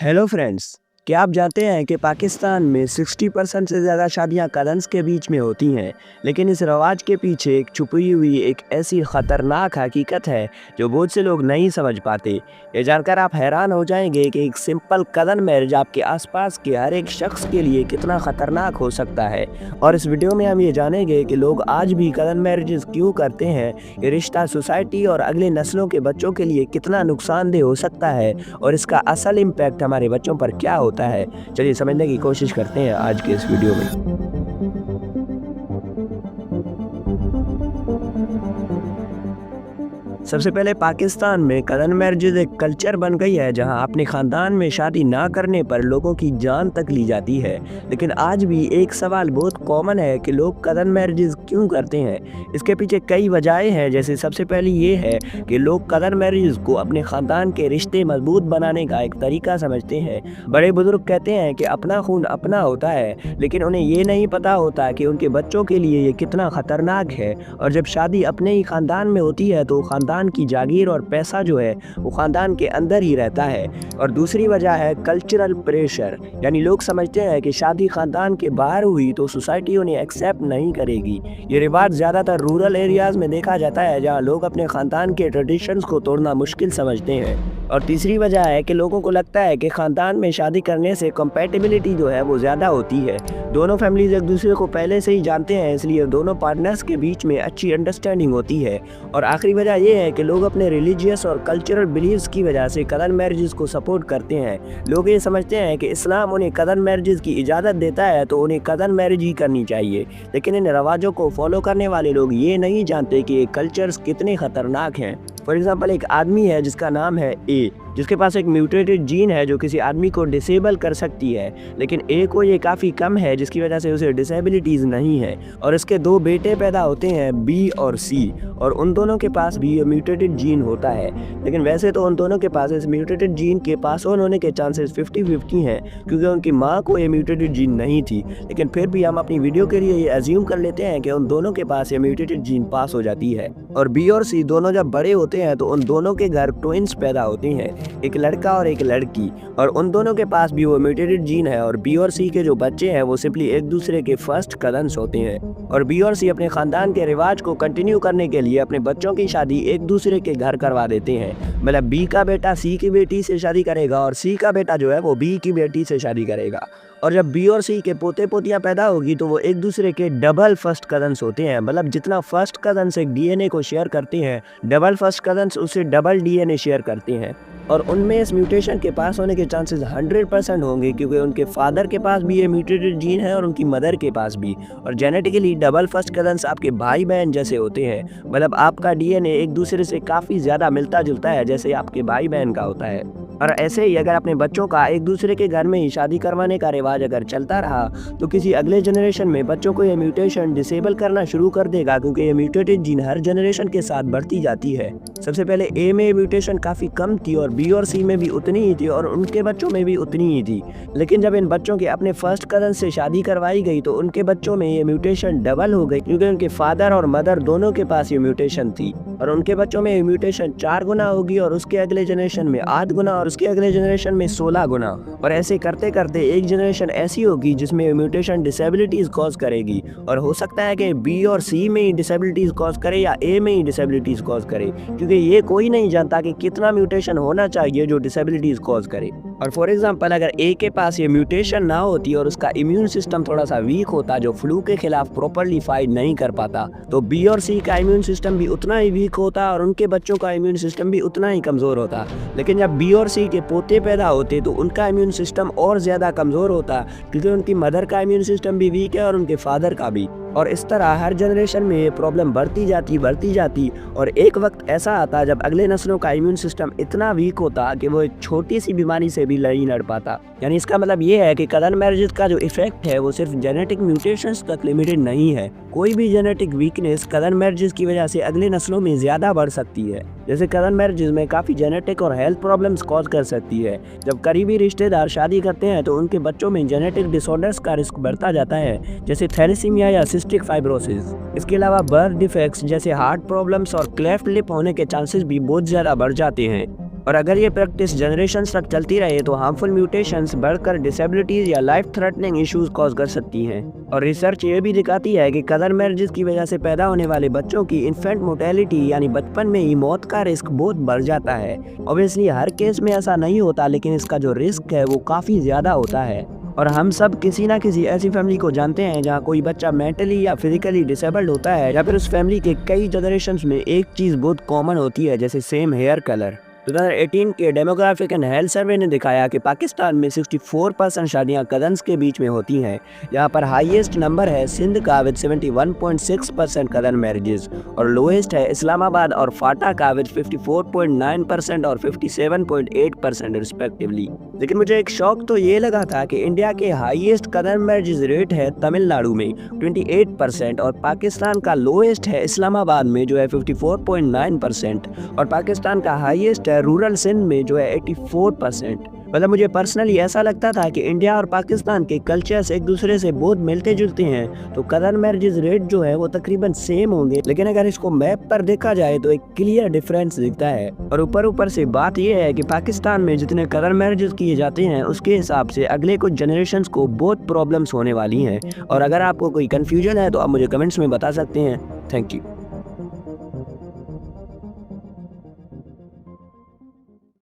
Hello friends, क्या आप जानते हैं कि पाकिस्तान में 60% से ज़्यादा शादियां कज़न्स के बीच में होती हैं। लेकिन इस रवाज के पीछे एक छुपी हुई एक ऐसी ख़तरनाक हकीकत है जो बहुत से लोग नहीं समझ पाते। ये जानकर आप हैरान हो जाएंगे कि एक सिंपल कज़न मैरिज आपके आसपास के हर एक शख्स के लिए कितना ख़तरनाक हो सकता है। और इस वीडियो में हम ये जानेंगे कि लोग आज भी कज़न मैरिजेस क्यों करते हैं, ये रिश्ता सोसाइटी और अगले नस्लों के बच्चों के लिए कितना नुकसानदेह हो सकता है और इसका असल इम्पैक्ट हमारे बच्चों पर क्या होता है। चलिए समझने की कोशिश करते हैं आज के इस वीडियो में। सबसे पहले पाकिस्तान में कज़न मैरिजेज एक कल्चर बन गई है जहां अपने ख़ानदान में शादी ना करने पर लोगों की जान तक ली जाती है। लेकिन आज भी एक सवाल बहुत कॉमन है कि लोग कज़न मैरिजेज क्यों करते हैं। इसके पीछे कई वजहें हैं। जैसे सबसे पहली ये है कि लोग कज़न मैरिजेज को अपने ख़ानदान के रिश्ते मजबूत बनाने का एक तरीका समझते हैं। बड़े बुजुर्ग कहते हैं कि अपना खून अपना होता है, लेकिन उन्हें ये नहीं पता होता कि उनके बच्चों के लिए ये कितना ख़तरनाक है। और जब शादी अपने ही ख़ानदान में होती है तो ख़ानदान की जागीर और पैसा जो है वो खानदान के अंदर ही रहता है। और दूसरी वजह है कल्चरल प्रेशर, यानी लोग समझते हैं कि शादी खानदान के बाहर हुई तो सोसाइटी उन्हें एक्सेप्ट नहीं करेगी। ये रिवाज ज़्यादातर रूरल एरियाज में देखा जाता है जहाँ लोग अपने खानदान के ट्रेडिशंस को तोड़ना मुश्किल समझते हैं। और तीसरी वजह है कि लोगों को लगता है कि खानदान में शादी करने से कंपैटिबिलिटी जो है वो ज़्यादा होती है। दोनों फैमिलीज एक दूसरे को पहले से ही जानते हैं, इसलिए दोनों पार्टनर्स के बीच में अच्छी अंडरस्टैंडिंग होती है। और आखिरी वजह ये है कि लोग अपने रिलीजियस और कल्चरल बिलीव्स की वजह से कज़न मैरिजेस को सपोर्ट करते हैं। लोग ये समझते हैं कि इस्लाम उन्हें कज़न मैरिजेस की इजाज़त देता है तो उन्हें कज़न मैरिज ही करनी चाहिए। लेकिन इन रवाजों को फॉलो करने वाले लोग ये नहीं जानते कि ये कल्चर्स कितने ख़तरनाक हैं। फॉर एग्जाम्पल, एक आदमी है जिसका नाम है ए, जिसके पास एक म्यूटेटेड जीन है जो किसी आदमी को डिसेबल कर सकती है। लेकिन ए को ये काफ़ी कम है जिसकी वजह से उसे डिसेबिलिटीज़ नहीं है। और इसके दो बेटे पैदा होते हैं, बी और सी, और उन दोनों के पास भी ये म्यूटेटेड जीन होता है। लेकिन वैसे तो उन दोनों के पास इस म्यूटेटेड जीन के पास ऑन होने के चांसेस 50-50 हैं, क्योंकि उनकी माँ को ये म्यूटेटेड जीन नहीं थी। लेकिन फिर भी हम अपनी वीडियो के लिए ये अज्यूम कर लेते हैं कि उन दोनों के पास ये म्यूटेटेड जीन पास हो जाती है। और बी और सी दोनों जब बड़े होते हैं तो उन दोनों के घर ट्विंस पैदा होते हैं, एक लड़का और एक लड़की, और उन दोनों के पास भी वो म्यूटेटेड जीन है। और बी और सी के जो बच्चे हैं वो सिंपली एक दूसरे के फर्स्ट कज़न्स होते हैं। और बी और सी अपने खानदान के रिवाज को कंटिन्यू करने के लिए अपने बच्चों की शादी एक दूसरे के घर करवा देते हैं। मतलब बी का बेटा सी की बेटी से शादी करेगा और सी का बेटा जो है वो बी की बेटी से शादी करेगा। और जब बी और सी के पोते पोतियाँ पैदा होगी तो वो एक दूसरे के डबल फर्स्ट कज़न्स होते हैं। मतलब जितना फर्स्ट कज़न्स एक डीएनए को शेयर करते हैं, डबल फर्स्ट कज़न्स उससे डबल डीएनए शेयर करते हैं। और उनमें इस म्यूटेशन के पास होने के चांसेस 100% होंगे, क्योंकि उनके फादर के पास भी ये म्यूटेटेड जीन है और उनकी मदर के पास भी। और जेनेटिकली डबल फर्स्ट कज़न्स आपके भाई बहन जैसे होते हैं। मतलब आपका डीएनए एक दूसरे से काफ़ी ज़्यादा मिलता जुलता है जैसे आपके भाई बहन का होता है। और ऐसे ही अगर अपने बच्चों का एक दूसरे के घर में ही शादी करवाने का रिवाज अगर चलता रहा तो किसी अगले जनरेशन में बच्चों को ये म्यूटेशन डिसेबल करना शुरू कर देगा, क्योंकि ये म्यूटेटेड जीन हर जनरेशन के साथ बढ़ती जाती है। सबसे पहले ए में म्यूटेशन काफ़ी कम थी और बी और सी में भी उतनी ही थी और उनके बच्चों में भी उतनी ही थी। लेकिन जब इन बच्चों के अपने फर्स्ट कज़न से शादी करवाई गई तो उनके बच्चों में ये म्यूटेशन डबल हो गई, क्योंकि उनके फादर और मदर दोनों के पास ये म्यूटेशन थी। और उनके बच्चों में म्यूटेशन 4 गुना होगी और उसके अगले जनरेशन में 8 गुना और उसके अगले जनरेशन में 16 गुना। और ऐसे करते करते एक जनरेशन ऐसी होगी जिसमें म्यूटेशन डिसेबिलिटीज कॉज करेगी। और हो सकता है कि बी और सी में ही डिसेबिलिटीज कॉज करे या ए में ही डिसेबिलिटीज कॉज करे, क्योंकि ये कोई नहीं जानता कि कितना म्यूटेशन होना चाहिए जो डिसेबिलिटीज कॉज करे। और फॉर एग्जांपल, अगर ए के पास ये म्यूटेशन ना होती और उसका इम्यून सिस्टम थोड़ा सा वीक होता जो फ्लू के खिलाफ प्रॉपरली फाइट नहीं कर पाता, तो बी और सी का इम्यून सिस्टम भी उतना ही वीक होता और उनके बच्चों का इम्यून सिस्टम भी उतना ही कमज़ोर होता। लेकिन जब बी और सी के पोते पैदा होते तो उनका इम्यून सिस्टम और ज़्यादा कमज़ोर होता, क्योंकि उनकी मदर का इम्यून सिस्टम भी वीक है और उनके फादर का भी। और इस तरह हर जनरेशन में ये प्रॉब्लम बढ़ती जाती और एक वक्त ऐसा आता जब अगले नस्लों का इम्यून सिस्टम इतना वीक होता कि वो एक छोटी सी बीमारी से भी नहीं लड़ पाता। यानी इसका मतलब ये है कि कज़न मैरिजेस का जो इफेक्ट है वो सिर्फ जेनेटिक म्यूटेशंस तक लिमिटेड नहीं है। कोई भी जेनेटिक वीकनेस कज़न मैरिजेस की वजह से अगले नस्लों में ज़्यादा बढ़ सकती है। जैसे कज़न मैरिजेस में काफ़ी जेनेटिक और हेल्थ प्रॉब्लम्स कॉज कर सकती है। जब करीबी रिश्तेदार शादी करते हैं तो उनके बच्चों में जेनेटिक डिसऑर्डर्स का रिस्क बढ़ता जाता है, जैसे थैलेसीमिया या सिस्टिक फाइब्रोसिस। इसके अलावा बर्थ डिफेक्ट्स जैसे हार्ट प्रॉब्लम्स और क्लेफ्ट लिप होने के चांसेस भी बहुत ज़्यादा बढ़ जाते हैं। और अगर ये प्रैक्टिस जनरेशन तक चलती रहे तो हार्मफुल म्यूटेशंस बढ़कर डिसेबिलिटीज या लाइफ थ्रेटनिंग इश्यूज कॉज कर सकती हैं। और रिसर्च ये भी दिखाती है कि कदर मैरिजेस की वजह से पैदा होने वाले बच्चों की इन्फेंट मोर्टेलिटी यानी बचपन में ही मौत का रिस्क बहुत बढ़ जाता है। ऑब्वियसली हर केस में ऐसा नहीं होता, लेकिन इसका जो रिस्क है वो काफ़ी ज़्यादा होता है। और हम सब किसी ना किसी ऐसी फैमिली को जानते हैं जहाँ कोई बच्चा मेंटली या फिजिकली डिसेबल्ड होता है, या फिर उस फैमिली के कई जनरेशन्स में एक चीज़ बहुत कॉमन होती है, जैसे सेम हेयर कलर। 2018 के डेमोग्राफिक एंड हेल्थ सर्वे ने दिखाया कि पाकिस्तान में 64% शादियां कज़न्स के बीच में होती हैं। यहाँ पर हाईएस्ट नंबर है सिंध का विद 71.6% कज़न मैरिजेस, और लोएस्ट है इस्लामाबाद और फाटा का विद 54.9% और 57.8% रिस्पेक्टिवली। लेकिन मुझे एक शौक तो ये लगा था कि इंडिया के हाईएस्ट कज़न मैरिजेस रेट है तमिलनाडु में 28%, और पाकिस्तान का लोएस्ट है इस्लामाबाद में जो है 54.9%, और पाकिस्तान का हाईएस्ट रूरल सिंध में जो है 84%। मतलब मुझे पर्सनली ऐसा लगता था कि इंडिया और पाकिस्तान के कल्चर्स एक दूसरे से बहुत मिलते जुलते हैं, तो कज़न मैरिजेस रेट जो है वो तकरीबन सेम होंगे। लेकिन अगर इसको मैप पर देखा जाए तो एक क्लियर डिफरेंस दिखता है। और ऊपर से बात यह है कि पाकिस्तान में जितने कज़न मैरिजेस किए जाते हैं उसके हिसाब से अगले कुछ जनरेशन्स को बहुत प्रॉब्लम्स होने वाली हैं। और अगर आपको कोई कन्फ्यूजन है तो आप मुझे कमेंट्स में बता सकते हैं। Thank you.